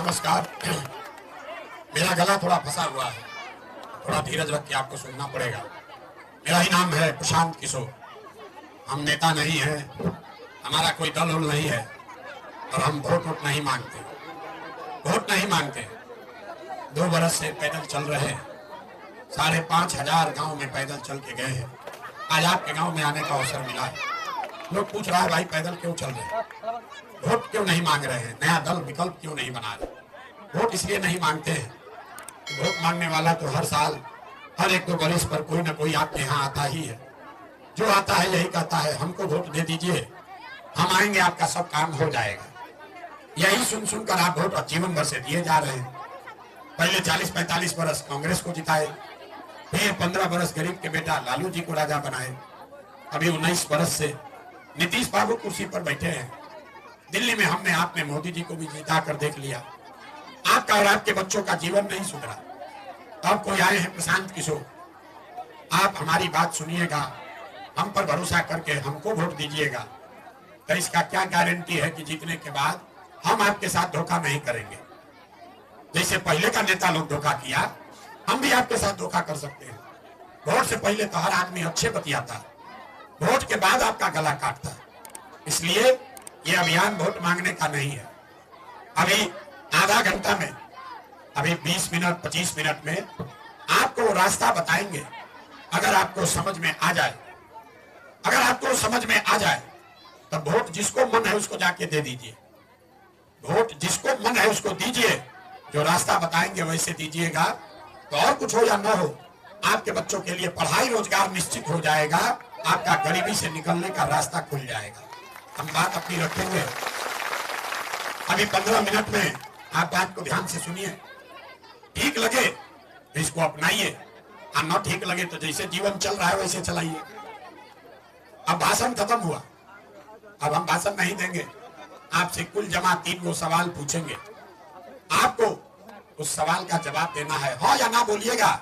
नमस्कार। मेरा गला थोड़ा फंसा हुआ है, थोड़ा धीरज रख के आपको सुनना पड़ेगा। मेरा ही नाम है प्रशांत किशोर। हम नेता नहीं हैं, हमारा कोई दल उल नहीं है और हम वोट नहीं मांगते। वोट नहीं मांगते। 2 बरस से पैदल चल रहे हैं, 5,500 गांव में पैदल चल के गए हैं। आज आपके गांव में आने का अवसर मिला है। लोग पूछ रहा है भाई पैदल क्यों चल रहे हैं, वोट क्यों नहीं मांग रहे हैं, नया दल विकल्प क्यों नहीं बना रहे। वोट इसलिए नहीं मांगते हैं, वोट मांगने वाला तो हर साल हर 1-2 बरस पर कोई ना कोई आपके यहाँ आता ही है। जो आता है यही कहता है हमको वोट दे दीजिए, हम आएंगे, आपका सब काम हो जाएगा। यही सुन सुनकर आप वोट जीवन भर से दिए जा रहे हैं। पहले 40-45 बरस कांग्रेस को जिताए, फिर 15 बरस गरीब के बेटा लालू जी को राजा बनाए, अभी 19 बरस से नीतीश बाबू कुर्सी पर बैठे हैं। दिल्ली में हमने आपने मोदी जी को भी जिता कर देख लिया। आपका और आपके बच्चों का जीवन नहीं सुधरा। अब कोई आए हैं प्रशांत किशोर, आप हमारी बात सुनिएगा, हम पर भरोसा करके हमको वोट दीजिएगा। तो इसका क्या गारंटी है कि जीतने के बाद हम आपके साथ धोखा नहीं करेंगे। जैसे पहले का नेता लोग धोखा किया, हम भी आपके साथ धोखा कर सकते हैं। वोट से पहले तो हर आदमी अच्छे बतियाता, वोट के बाद आपका गला काटता। इसलिए ये अभियान वोट मांगने का नहीं है। अभी आधा घंटा में, अभी 20 मिनट 25 मिनट में आपको वो रास्ता बताएंगे। अगर आपको समझ में आ जाए, अगर आपको समझ में आ जाए तो वोट जिसको मन है उसको जाके दे दीजिए। वोट जिसको मन है उसको दीजिए, जो रास्ता बताएंगे वैसे दीजिएगा। तो और कुछ हो या ना हो, आपके बच्चों के लिए पढ़ाई रोजगार निश्चित हो जाएगा, आपका गरीबी से निकलने का रास्ता खुल जाएगा। हम बात अपनी रखेंगे। अभी 15 मिनट में आप बात को ध्यान से सुनिए। ठीक लगे तो इसको अपनाइए, और न ठीक लगे तो जैसे जीवन चल रहा है वैसे चलाइए। अब भाषण खत्म हुआ, अब हम भाषण नहीं देंगे। आपसे कुल जमा 3 गो सवाल पूछेंगे, आपको उस सवाल का जवाब देना है, हाँ या ना बोलिएगा।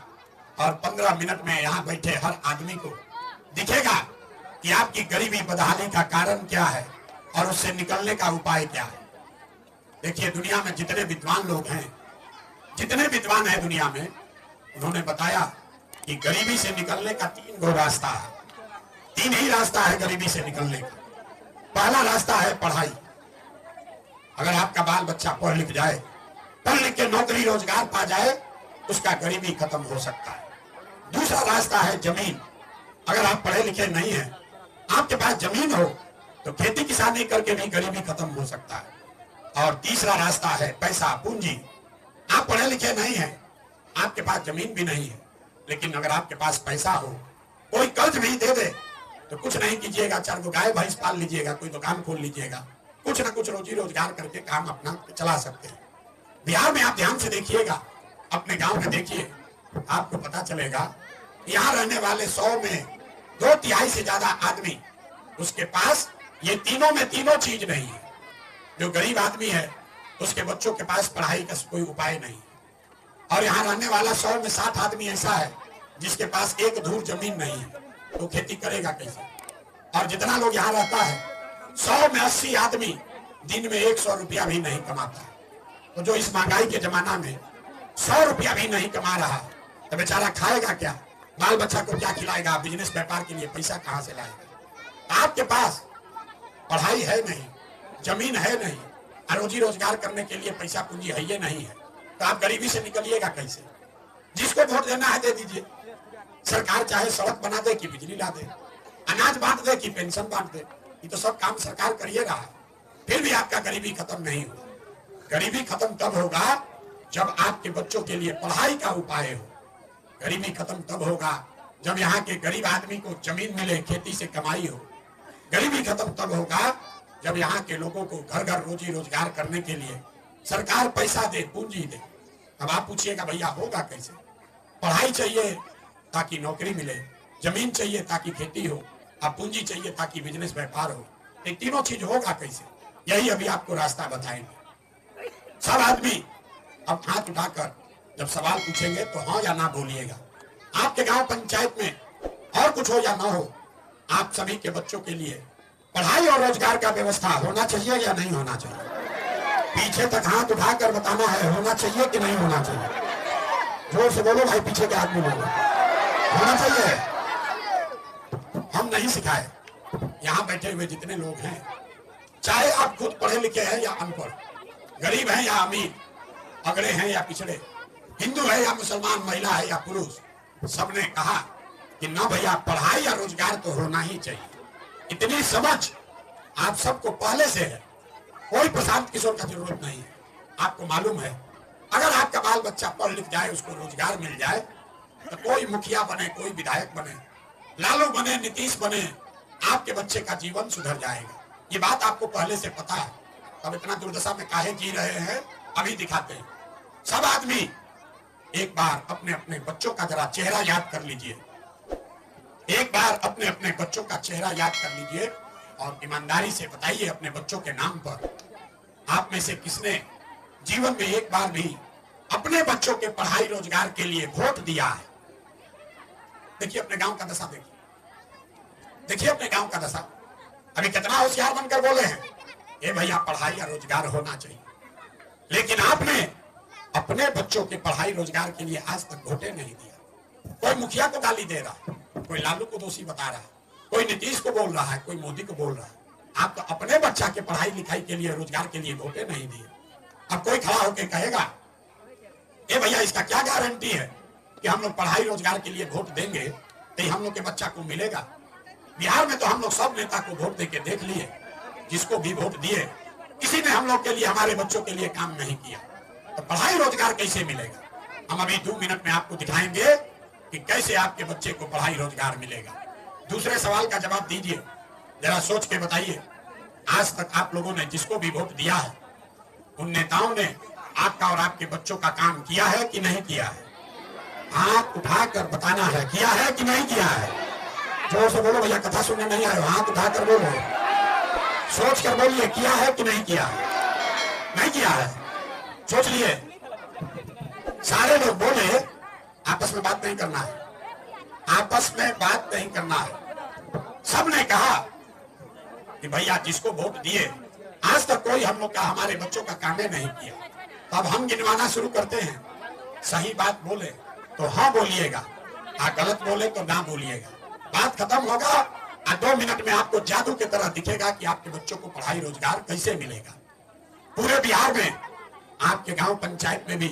और 15 मिनट में यहाँ बैठे हर आदमी को दिखेगा कि आपकी गरीबी बदहाली का कारण क्या है और उससे निकलने का उपाय क्या है। देखिए, दुनिया में जितने विद्वान लोग हैं, जितने विद्वान हैं दुनिया में, उन्होंने बताया कि गरीबी से निकलने का 3 गो रास्ता है। 3 ही रास्ता है गरीबी से निकलने का। पहला रास्ता है पढ़ाई। अगर आपका बाल बच्चा पढ़ लिख जाए, पढ़ लिख के नौकरी रोजगार पा जाए, उसका गरीबी खत्म हो सकता है। दूसरा रास्ता है जमीन। अगर आप पढ़े लिखे नहीं हैं, आपके पास जमीन हो तो खेती किसानी करके भी गरीबी खत्म हो सकता है। और तीसरा रास्ता है पैसा, पूंजी। आप पढ़े लिखे नहीं हैं, आपके पास जमीन भी नहीं है, लेकिन अगर आपके पास पैसा हो, कोई कर्ज भी दे दे तो कुछ नहीं कीजिएगा, 4 गो गाय भैंस पाल लीजिएगा, कोई दुकान खोल लीजिएगा, कुछ ना कुछ रोजी रोजगार करके काम अपना चला सकते हैं। बिहार में आप ध्यान से देखिएगा, अपने गांव में देखिए, आपको पता चलेगा यहाँ रहने वाले 100 में 2/3 से ज्यादा आदमी, उसके पास ये तीनों में तीनों चीज नहीं है। जो गरीब आदमी है उसके बच्चों के पास पढ़ाई का कोई उपाय नहीं। और यहाँ रहने वाला 100 में 60 आदमी ऐसा है जिसके पास 1 धूर जमीन नहीं है, तो खेती करेगा कैसे। और जितना लोग यहाँ रहता है, 100 में 80 आदमी दिन में 100 रुपया भी नहीं कमाता है। तो जो इस महंगाई के जमाना में 100 रुपया भी नहीं कमा रहा, तो बेचारा खाएगा क्या, बाल बच्चा को क्या खिलाएगा, बिजनेस व्यापार के लिए पैसा कहां से लाएगा। आपके पास पढ़ाई है नहीं, जमीन है नहीं, और रोजी रोजगार करने के लिए पैसा पूंजी है ये नहीं है, तो आप गरीबी से निकलिएगा कैसे। जिसको वोट देना है दे दीजिए। सरकार चाहे सड़क बना दे कि बिजली ला दे, अनाज बांट दे कि पेंशन बांट दे, ये तो सब काम सरकार करिए रहा है, फिर भी आपका गरीबी खत्म नहीं होगा। गरीबी खत्म तब होगा जब आपके बच्चों के लिए पढ़ाई का उपाय हो। गरीबी खत्म तब होगा जब यहाँ के गरीब आदमी को जमीन मिले, खेती से कमाई हो। गरीबी खत्म तब होगा जब यहाँ के लोगों को घर घर रोजी रोजगार करने के लिए सरकार पैसा दे, पूंजी दे। अब आप पूछिएगा भैया होगा कैसे। पढ़ाई चाहिए ताकि नौकरी मिले, जमीन चाहिए ताकि खेती हो, और पूंजी चाहिए ताकि बिजनेस व्यापार हो। ये तीनों चीज होगा कैसे, यही अभी आपको रास्ता बताएंगे। सब आदमी अब हाथ उठाकर जब सवाल पूछेंगे तो हाँ या ना बोलिएगा। आपके गांव पंचायत में और कुछ हो या ना हो, आप सभी के बच्चों के लिए पढ़ाई और रोजगार का व्यवस्था होना चाहिए या नहीं होना चाहिए। पीछे तक हाथ उठाकर बताना है, होना चाहिए कि नहीं होना चाहिए। जोर से बोलो भाई, पीछे के आदमी बोलो, होना चाहिए। हम नहीं सिखाए। यहाँ बैठे हुए जितने लोग हैं, चाहे आप खुद पढ़े लिखे हैं या अनपढ़, गरीब हैं या अमीर, अगड़े हैं या पिछड़े, हिंदू है या मुसलमान, महिला है या पुरुष, सबने कहा कि ना भैया, पढ़ाई या रोजगार तो होना ही चाहिए। इतनी समझ आप सबको पहले से है, कोई प्रशांत किशोर का जरूरत नहीं है। आपको मालूम है, अगर आपका बाल बच्चा पढ़ लिख जाए, उसको रोजगार मिल जाए, तो कोई मुखिया बने, कोई विधायक बने, लालू बने, नीतीश बने, आपके बच्चे का जीवन सुधर जाएगा। ये बात आपको पहले से पता है। अब इतना दुर्दशा में काहे जी रहे हैं, अभी दिखाते हैं। सब आदमी एक बार अपने अपने बच्चों का जरा चेहरा याद कर लीजिए, एक बार अपने अपने बच्चों का चेहरा याद कर लीजिए और ईमानदारी से बताइए अपने बच्चों के नाम पर, आप में से किसने जीवन में एक बार भी अपने बच्चों के पढ़ाई रोजगार के लिए वोट दिया है? देखिए अपने गांव का दशा, देखिए अपने गांव का दशा। अभी कितना होशियार बनकर बोले हैं, ए भैया पढ़ाई या रोजगार होना चाहिए, लेकिन आपने अपने बच्चों के पढ़ाई रोजगार के लिए आज तक वोटे नहीं दिया। कोई मुखिया को गाली दे रहा, कोई लालू को दोषी बता रहा, कोई नीतीश को बोल रहा है, कोई मोदी को बोल रहा है। आप तो अपने बच्चा के पढ़ाई लिखाई के लिए, रोजगार के लिए वोटे नहीं दिए। अब कोई खड़ा होकर कहेगा, ए भैया इसका क्या गारंटी है कि हम लोग पढ़ाई रोजगार के लिए वोट देंगे तो हम लोग के बच्चा को मिलेगा? बिहार में तो हम लोग सब नेता को वोट देके देख लिए, जिसको भी वोट दिए किसी ने हम लोग के लिए, हमारे बच्चों के लिए काम नहीं किया, तो पढ़ाई रोजगार कैसे मिलेगा? हम अभी 2 मिनट में आपको दिखाएंगे कि कैसे आपके बच्चे को पढ़ाई रोजगार मिलेगा। दूसरे सवाल का जवाब दीजिए, जरा सोच के बताइए, आज तक आप लोगों ने जिसको भी वोट दिया है, उन नेताओं ने आपका और आपके बच्चों का काम किया है कि नहीं किया है? हाथ उठाकर बताना है, किया है कि नहीं किया है? जोर से बोलो भैया, कथा सुनने नहीं आए, हाथ उठाकर बोलो, सोच कर बोलिए, किया है कि नहीं किया? नहीं किया है, सोच लिए। सारे लोग बोले, आपस में बात नहीं करना है, आपस में बात नहीं करना है। सबने कहा कि भैया जिसको वोट दिए, आज तक कोई हम लोग का, हमारे बच्चों का काम नहीं किया। तो अब हम गिनवाना शुरू करते हैं। सही बात बोले तो हाँ बोलिएगा, गलत बोले तो ना बोलिएगा। बात खत्म होगा और 2 मिनट में आपको जादू की तरह दिखेगा कि आपके बच्चों को पढ़ाई रोजगार कैसे मिलेगा। पूरे बिहार में, आपके गांव पंचायत में भी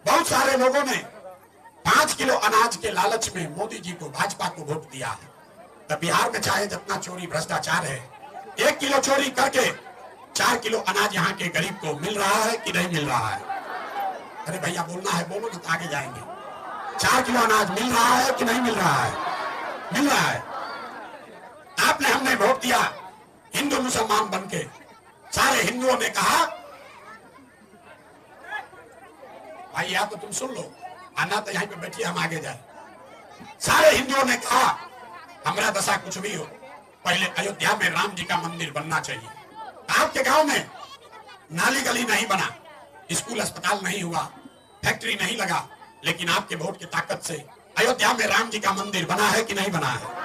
बहुत सारे लोगों ने 5 किलो अनाज के लालच में मोदी जी को, भाजपा को वोट दिया है। तो बिहार में चाहे जितना चोरी भ्रष्टाचार है, 1 किलो चोरी करके 4 किलो अनाज यहाँ के गरीब को मिल रहा है कि नहीं मिल रहा है? अरे भैया बोलना है, बोलो ना, तो आगे जाएंगे। 4 किलो अनाज मिल रहा है कि नहीं मिल रहा है? मिल रहा है। आपने, हमने वोट दिया हिंदू मुसलमान बनके, सारे हिंदुओं ने कहा भाई या तो तुम सुन लो, आना तो यहीं पे बैठिए, हम आगे जाए। सारे हिंदुओं ने कहा हमारा दशा कुछ भी हो, पहले अयोध्या में राम जी का मंदिर बनना चाहिए। आपके गांव में नाली गली नहीं बना, स्कूल अस्पताल नहीं हुआ, फैक्ट्री नहीं लगा, लेकिन आपके वोट की ताकत से अयोध्या में राम जी का मंदिर बना है कि नहीं बना है?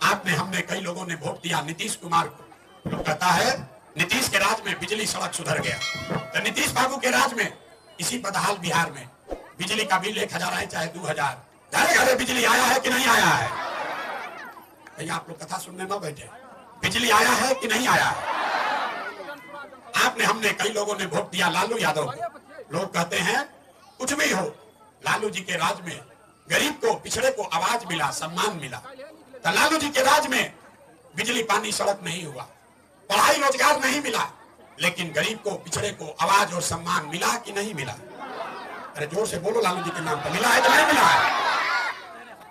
आपने, हमने, कई लोगों ने वोट दिया नीतीश कुमार को। लोग कहता है नीतीश के राज में बिजली सड़क सुधर गया, तो नीतीश बाबू के राज में इसी बदहाल बिहार में बिजली का बिल 1000 है चाहे 2000, घरे घरे बिजली आया है कि नहीं आया है? भैया आप लोग कथा सुनने न बैठे, बिजली आया है कि नहीं आया है? आपने, हमने, कई लोगों ने वोट दिया लालू यादव को। लोग कहते हैं कुछ भी हो, लालू जी के राज में गरीब को, पिछड़े को आवाज मिला, सम्मान मिला। तो लालू जी के राज में बिजली पानी सड़क नहीं हुआ, पढ़ाई रोजगार नहीं मिला, लेकिन गरीब को, पिछड़े को आवाज और सम्मान मिला कि नहीं मिला? अरे जोर से बोलो, लालू जी के नाम पर मिला है कि नहीं मिला है?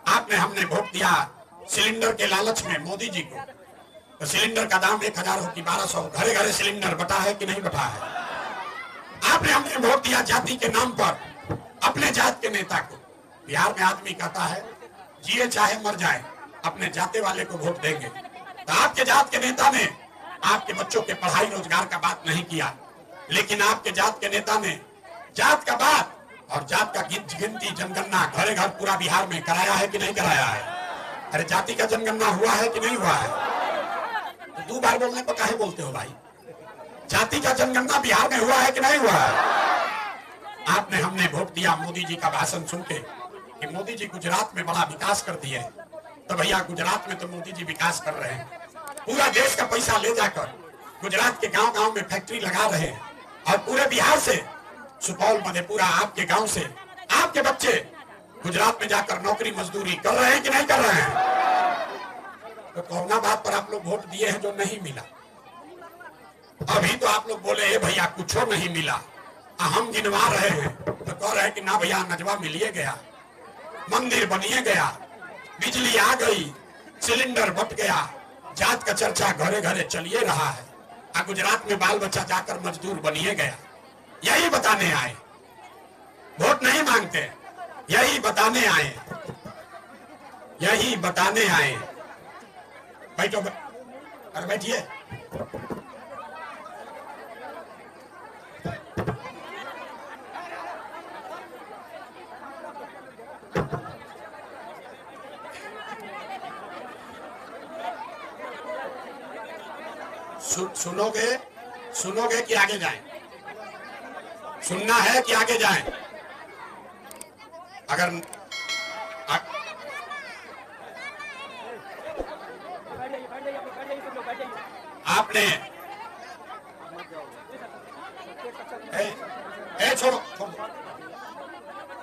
आपने, हमने वोट दिया सिलेंडर के लालच में मोदी जी को। तो सिलेंडर का दाम 1000 हो कि 1200, घरे घरे सिलेंडर बटा है कि नहीं बटा है? आपने, हमने वोट दिया जाति के नाम पर अपने जात के नेता को। बिहार में आदमी कहता है जिए चाहे मर जाए, अपने जाते वाले को वोट देंगे। तो आपके जात के नेता ने आपके बच्चों के पढ़ाई रोजगार का बात नहीं किया, लेकिन आपके जात के नेता ने जात का बात और जात का गिनती, जनगणना घरे घर पूरा बिहार में कराया है कि नहीं कराया है? अरे जाति का जनगणना हुआ है कि नहीं हुआ है? तो 2 बार बोलने पर काहे बोलते हो भाई? जाति का जनगणना बिहार में हुआ है कि नहीं हुआ है? आपने हमने वोट दिया मोदी जी का भाषण सुन के कि मोदी जी गुजरात में बड़ा विकास कर दिए, तो भैया गुजरात में तो मोदी जी विकास कर रहे हैं, पूरा देश का पैसा ले जाकर गुजरात के गांव गांव में फैक्ट्री लगा रहे हैं, और पूरे बिहार से सुपौल मधेपुरा आपके गांव से आपके बच्चे गुजरात में जाकर नौकरी मजदूरी कर रहे हैं कि नहीं कर रहे हैं? तो कोरोना बात पर आप लोग वोट दिए हैं जो नहीं मिला। अभी तो आप लोग बोले हे भैया कुछ नहीं मिला, हम गिनवा रहे हैं तो कह रहे हैं कि ना भैया नजवा मिलिए गया, मंदिर बनिए गया, बिजली आ गई, सिलेंडर बट गया, जात का चर्चा घरे घरे चलिए रहा है, गुजरात में बाल बच्चा जाकर मजदूर बनिए गया। यही बताने आए, वोट नहीं मांगते, यही बताने आए, यही बताने आए। बैठो, अरे बैठिए। सुनोगे सुनोगे कि आगे जाएं? सुनना है कि आगे जाएं? अगर आपने छोड़ो,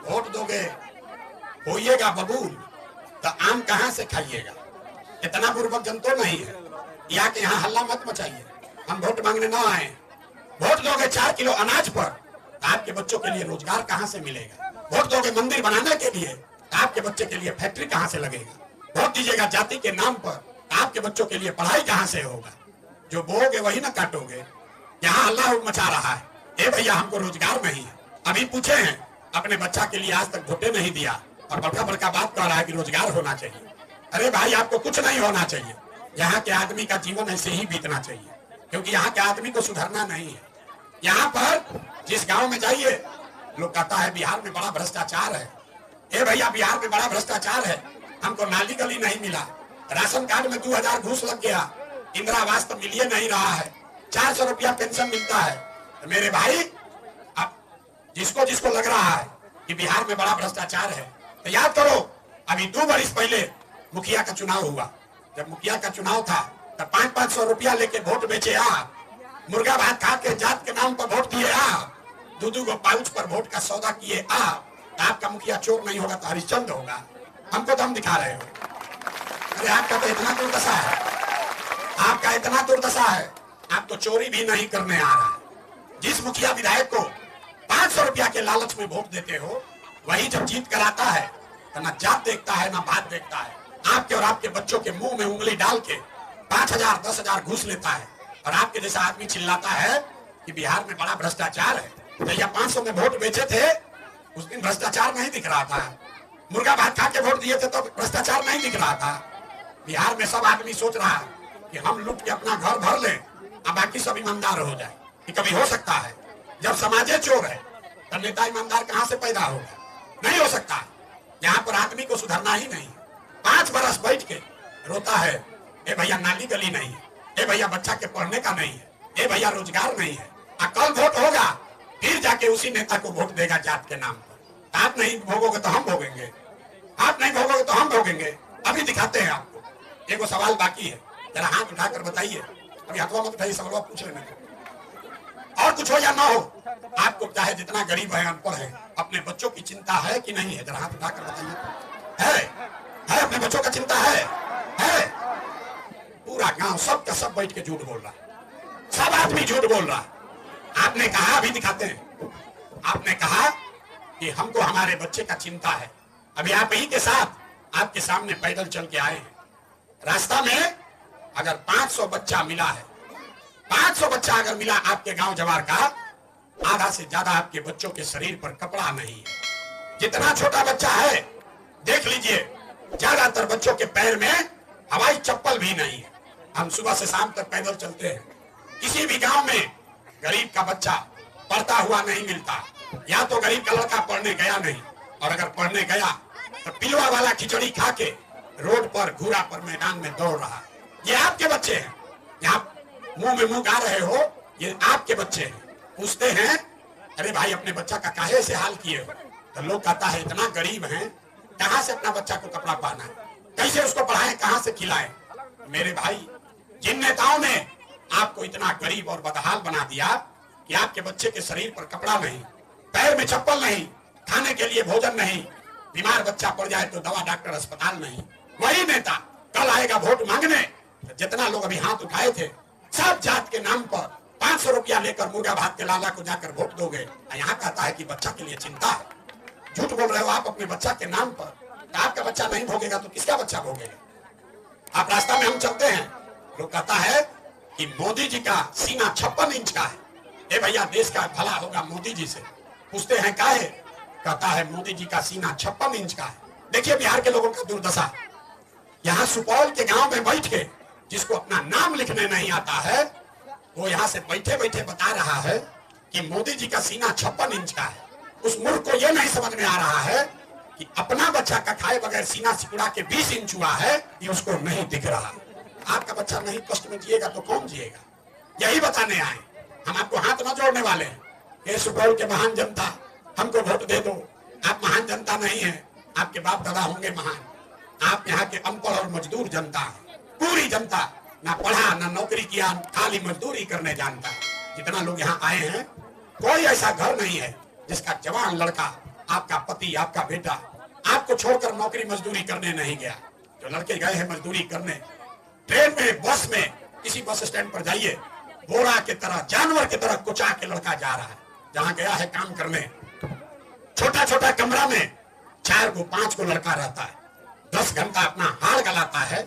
वोट दोगे होइएगा बबूल तो आम कहां से खाइएगा? इतना बुर्बक जन तो नहीं है या कि यहाँ हल्ला मत मचाइए, हम वोट मांगने ना आए। वोट दोगे 4 किलो अनाज पर तो आपके बच्चों के लिए रोजगार कहां से मिलेगा? वोट दोगे मंदिर बनाने के लिए तो आपके बच्चे के लिए फैक्ट्री कहां से लगेगा? वोट दीजिएगा जाति के नाम पर तो आपके बच्चों के लिए पढ़ाई कहां से होगा? जो बोओगे वही ना काटोगे। यहाँ हल्ला मचा रहा है, ए भैया हमको रोजगार नहीं है। अभी पूछे हैं अपने बच्चा के लिए आज तक वोटे नहीं दिया और बड़का बड़का बात कह रहा है कि रोजगार होना चाहिए। अरे भाई आपको कुछ नहीं होना चाहिए, यहाँ के आदमी का जीवन ऐसे ही बीतना चाहिए, क्योंकि यहाँ के आदमी को सुधरना नहीं है। यहाँ पर जिस गांव में जाइए लोग कहता है बिहार में बड़ा भ्रष्टाचार है। ए भैया बिहार में बड़ा भ्रष्टाचार है, हमको नाली गली नहीं मिला, राशन कार्ड में 2000 घूस लग गया, इंदिरा आवास तो मिलिए नहीं रहा है, 400 रुपया पेंशन मिलता है। तो मेरे भाई अब जिसको जिसको लग रहा है कि बिहार में बड़ा भ्रष्टाचार है तो याद करो, अभी 2 वर्ष पहले मुखिया का चुनाव हुआ। जब मुखिया का चुनाव था तब 500-500 रुपया लेके वोट बेचे मुर्गा भात खा के जात के नाम पर वोट दिए 2-2 गो पाउच पर वोट का सौदा किए तो आपका मुखिया चोर नहीं होगा तो हरिश्चंद्र होगा। हमको दम दिखा रहे हो। अरे आपका तो इतना दुर्दशा है, आपका इतना दुर्दशा है, आप तो चोरी भी नहीं करने आ रहा है। जिस मुखिया विधायक को 500 रुपया के लालच में वोट देते हो वही जब जीत कर आता है तो ना जात देखता है ना बात देखता है, आपके और आपके बच्चों के मुंह में उंगली डाल के 5000-10,000 घूस लेता है और आपके जैसा आदमी चिल्लाता है कि बिहार में बड़ा भ्रष्टाचार है। तो या 500 में वोट बेचे थे उस दिन भ्रष्टाचार नहीं दिख रहा था, मुर्गा भात खा के वोट दिए थे तो भ्रष्टाचार नहीं दिख रहा था। बिहार में सब आदमी सोच रहा है कि हम लूट के अपना घर भर लें और बाकी सब ईमानदार हो जाए। कि कभी हो सकता है? जब समाजे चोर है तो नेता ईमानदार कहां से पैदा होगा? नहीं हो सकता। यहाँ पर आदमी को सुधरना ही नहीं। 5 बरस बैठ के रोता है, ए भैया नाली गली नहीं है, ए भैया बच्चा के पढ़ने का नहीं है, ए भैया रोजगार नहीं है। कल वोट होगा फिर जाके उसी नेता को वोट देगा जात के नाम पर। आप नहीं भोगोगे तो हम भोगेंगे, आप नहीं भोगोगे तो हम भोगेंगे। अभी दिखाते हैं आपको। एक सवाल बाकी है, जरा हाथ उठाकर बताइए। अभी हाथवा मत उठाइए, सवाल पूछ रहे हैं। और कुछ हो या ना हो, आपको चाहे जितना गरीब है अनपढ़ है, अपने बच्चों की चिंता है कि नहीं है? जरा हाथ उठाकर बताइए। है अपने बच्चों का चिंता है? पूरा गांव सब का सब बैठ के झूठ बोल रहा है, सब आदमी झूठ बोल रहा है। आपने कहा, अभी दिखाते हैं, आपने कहा कि हमको हमारे बच्चे का चिंता है। अभी आप ही के साथ आपके सामने पैदल चल के आए हैं, रास्ता में अगर 500 बच्चा मिला है, 500 बच्चा अगर मिला आपके गांव जवार का, आधा से ज्यादा आपके बच्चों के शरीर पर कपड़ा नहीं है। जितना छोटा बच्चा है देख लीजिए, ज्यादातर बच्चों के पैर में हवाई चप्पल भी नहीं है। हम सुबह से शाम तक पैदल चलते हैं। किसी भी गांव में गरीब का बच्चा पढ़ता हुआ नहीं मिलता, या तो गरीब का लड़का पढ़ने गया नहीं, और अगर पढ़ने गया तो पिलवा वाला खिचड़ी खा के रोड पर घूरा पर मैदान में दौड़ रहा। ये आपके बच्चे हैं, यहाँ मुंह में मुंह गा रहे हो, ये आपके बच्चे हैं। पूछते हैं अरे भाई अपने बच्चा का काहे से हाल किए हो, तो लोग कहता है इतना गरीब हैं, कहां से अपना बच्चा को कपड़ा पहना है, कैसे उसको पढ़ाएं, कहां से खिलाएं। मेरे भाई जिन नेताओं ने आपको इतना गरीब और बदहाल बना दिया कि आपके बच्चे के शरीर पर कपड़ा नहीं, पैर में चप्पल नहीं, खाने के लिए भोजन नहीं, बीमार बच्चा पड़ जाए तो दवा डॉक्टर अस्पताल नहीं, वही नेता कल आएगा वोट मांगने। जितना लोग अभी हाथ उठाए थे सब जात के नाम पर 500 रुपया लेकर मुर्गा भात के लाला को जाकर वोट दोगे। यहाँ कहता है कि बच्चा के लिए चिंता है। झूठ बोल रहे हो आप अपने बच्चा के नाम पर। तो आपका बच्चा नहीं भोगेगा तो किसका बच्चा भोगेगा। आप रास्ता में हम चलते हैं, लोग कहता है कि मोदी जी का सीना 56 इंच का है। ए भैया देश का भला होगा मोदी जी से। पूछते हैं काहे, कहता है मोदी जी का सीना 56 इंच का है। देखिए बिहार के लोगों का दुर्दशा। यहाँ सुपौल के गांव में बैठे जिसको अपना नाम लिखने नहीं आता है, वो यहाँ से बैठे बैठे बता रहा है कि मोदी जी का सीना 56 इंच का है। उस मूर्ख को ये नहीं समझ में आ रहा है कि अपना बच्चा का खाए बगैर सीना सिकुड़ा के 20 इंच हुआ है, ये उसको नहीं दिख रहा। आपका बच्चा नहीं कष्ट में जिएगा तो कौन जिएगा। यही बताने आए हम, आपको हाथ न जोड़ने वाले हैं। ये सुपौल के महान जनता, हमको वोट दे दो। आप महान जनता नहीं है, आपके बाप दादा होंगे महान। आप यहाँ के अनपढ़ और मजदूर जनता है। पूरी जनता ना पढ़ा ना नौकरी किया, खाली मजदूरी करने जानता है। जितना लोग यहाँ आए हैं, कोई ऐसा घर नहीं है जिसका जवान लड़का, आपका पति, आपका बेटा आपको छोड़कर नौकरी मजदूरी करने नहीं गया। जो लड़के गए हैं मजदूरी करने, ट्रेन में, बस में, किसी बस स्टैंड पर जाइए, बोरा की तरह, जानवर की तरह कुचा के लड़का जा रहा है। जहाँ गया है काम करने, छोटा छोटा कमरा में 4 को 5 को लड़का रहता है। 10 घंटा अपना हाड़ गलाता है,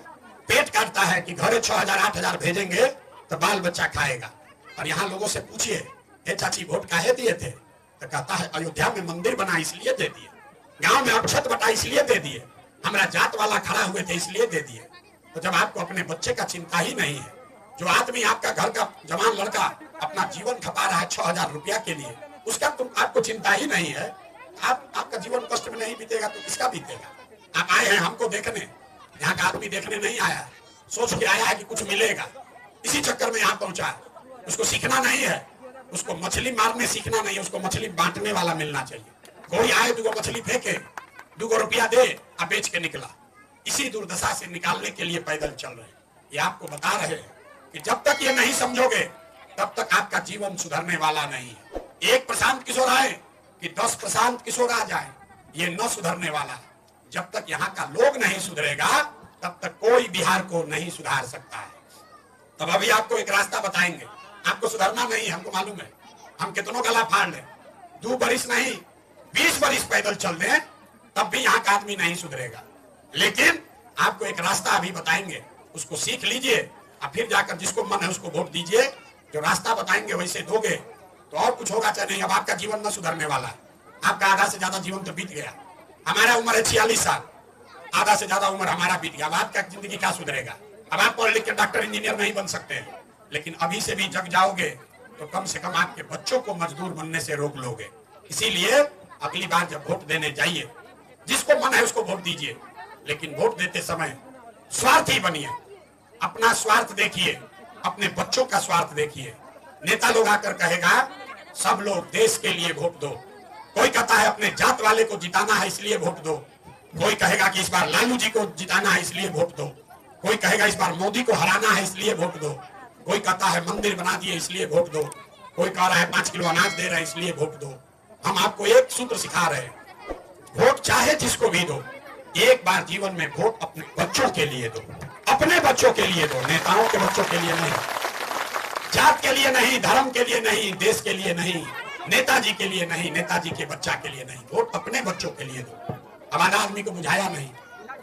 पेट काटता है कि घरे 6000 8000 भेजेंगे तो बाल बच्चा खाएगा। और यहाँ लोगों से पूछिए, ए चाची वोट काहे दिए थे, तो कहता है अयोध्या में मंदिर बना इसलिए दे दिए, गांव में अक्षत बटा इसलिए दे दिए, हमारा जात वाला खड़ा हुए थे इसलिए दे दिए। तो जब आपको अपने बच्चे का चिंता ही नहीं है, जो आदमी आपका घर का जवान लड़का अपना जीवन खपा रहा है 6000 रुपया के लिए, उसका आपको चिंता ही नहीं है, आपका जीवन कष्ट में नहीं बीतेगा तो किसका बीतेगा। आप आए हैं हमको देखने, यहाँ का आदमी देखने नहीं आया, सोच के आया है कि कुछ मिलेगा, इसी चक्कर में यहाँ पहुंचा है। उसको सीखना नहीं है, उसको मछली मारने सीखना नहीं है, उसको मछली बांटने वाला मिलना चाहिए। कोई आए 2 मछली फेंके, 2 रुपया दे, आप बेच के निकला। इसी दुर्दशा से निकालने के लिए पैदल चल रहे हैं। ये आपको बता रहे हैं कि जब तक ये नहीं समझोगे तब तक आपका जीवन सुधरने वाला नहीं है। एक प्रशांत किशोर आए कि 10 प्रशांत किशोर आ जाए, ये न सुधरने वाला है। जब तक यहाँ का लोग नहीं सुधरेगा तब तक कोई बिहार को नहीं सुधार सकता है। तब अभी आपको एक रास्ता बताएंगे। आपको सुधरना नहीं है, हमको मालूम है। हम कितनों गला फाड़ लें, 2 बरिस नहीं 20 बरिस पैदल चल दें, तब भी यहाँ का आदमी नहीं सुधरेगा। लेकिन आपको एक रास्ता अभी बताएंगे, उसको सीख लीजिए और फिर जाकर जिसको मन है उसको वोट दीजिए। जो रास्ता बताएंगे वैसे दोगे तो और कुछ होगा चाहे नहीं। अब आपका जीवन न सुधरने वाला है। आपका आधा से ज्यादा जीवन तो बीत गया। हमारा उम्र है 46 साल, आधा से ज्यादा उम्र हमारा बीत गया। अब आपका जिंदगी क्या सुधरेगा। अब आप पढ़ लिख के डॉक्टर इंजीनियर नहीं बन सकते, लेकिन अभी से भी जग जाओगे तो कम से कम आपके बच्चों को मजदूर बनने से रोक लोगे। इसीलिए अगली बार जब वोट देने जाइए, जिसको मन है उसको वोट दीजिए, लेकिन वोट देते समय स्वार्थी बनिए। अपना स्वार्थ देखिए, अपने बच्चों का स्वार्थ देखिए। नेता लोग आकर कहेगा सब लोग देश के लिए वोट दो, कोई कहता है अपने जात वाले को जिताना है इसलिए वोट दो, कोई कहेगा कि इस बार लालू जी को जिताना है इसलिए वोट दो, कोई कहेगा इस बार मोदी को हराना है इसलिए वोट दो, कोई कहता है मंदिर बना दिए इसलिए वोट दो, कोई कह रहा है 5 किलो अनाज दे रहे हैं इसलिए वोट दो। हम आपको एक सूत्र सिखा रहे हैं, वोट चाहे जिसको भी दो, एक बार जीवन में वोट अपने बच्चों के लिए दो, अपने बच्चों के लिए दो, नेताओं के बच्चों के लिए नहीं, जात के लिए नहीं, धर्म के लिए नहीं, देश के लिए नहीं, नेताजी के लिए नहीं, नेताजी के बच्चा के लिए नहीं, वोट अपने बच्चों के लिए दो। हमारा आदमी को बुझाया नहीं,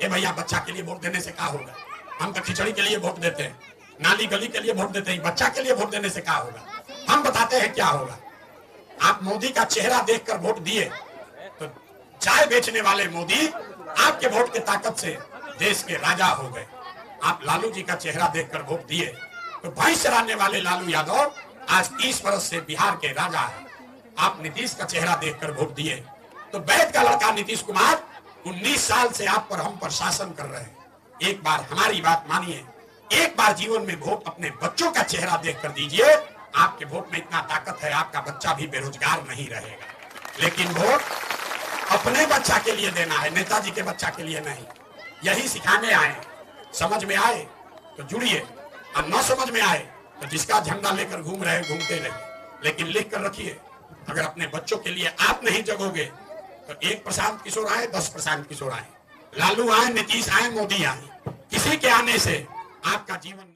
ये भैया बच्चा के लिए वोट देने से क्या होगा। हम तो खिचड़ी के लिए वोट देते हैं, नाली गली के लिए वोट देते हैं, बच्चा के लिए वोट देने से क्या होगा। हम बताते हैं क्या होगा। आप मोदी का चेहरा देखकर वोट दिए तो चाय बेचने वाले मोदी आपके वोट की ताकत से देश के राजा हो गए। आप लालू जी का चेहरा देखकर वोट दिए तो भैंस चराने वाले लालू यादव आज 30 वर्ष से बिहार के राजा है। आप नीतीश का चेहरा देखकर वोट दिए तो वैद का लड़का नीतीश कुमार 19 साल से आप पर, हम पर शासन कर रहे हैं। एक बार हमारी बात मानिए, एक बार जीवन में वोट अपने बच्चों का चेहरा देखकर दीजिए, आपके वोट में इतना ताकत है, आपका बच्चा भी बेरोजगार नहीं रहेगा। लेकिन वोट अपने बच्चा के लिए देना है, नेताजी के बच्चा के लिए नहीं। यही सिखाने आए। समझ में आए तो जुड़िए, और न समझ में आए तो जिसका झंडा लेकर घूम रहे घूमते रहिए, लेकिन लिख कर रखिए, अगर अपने बच्चों के लिए आप नहीं जगोगे तो एक प्रशांत किशोर आए, 10 प्रशांत किशोर आए, लालू आए, नीतीश आए, मोदी आए, किसी के आने से आपका जीवन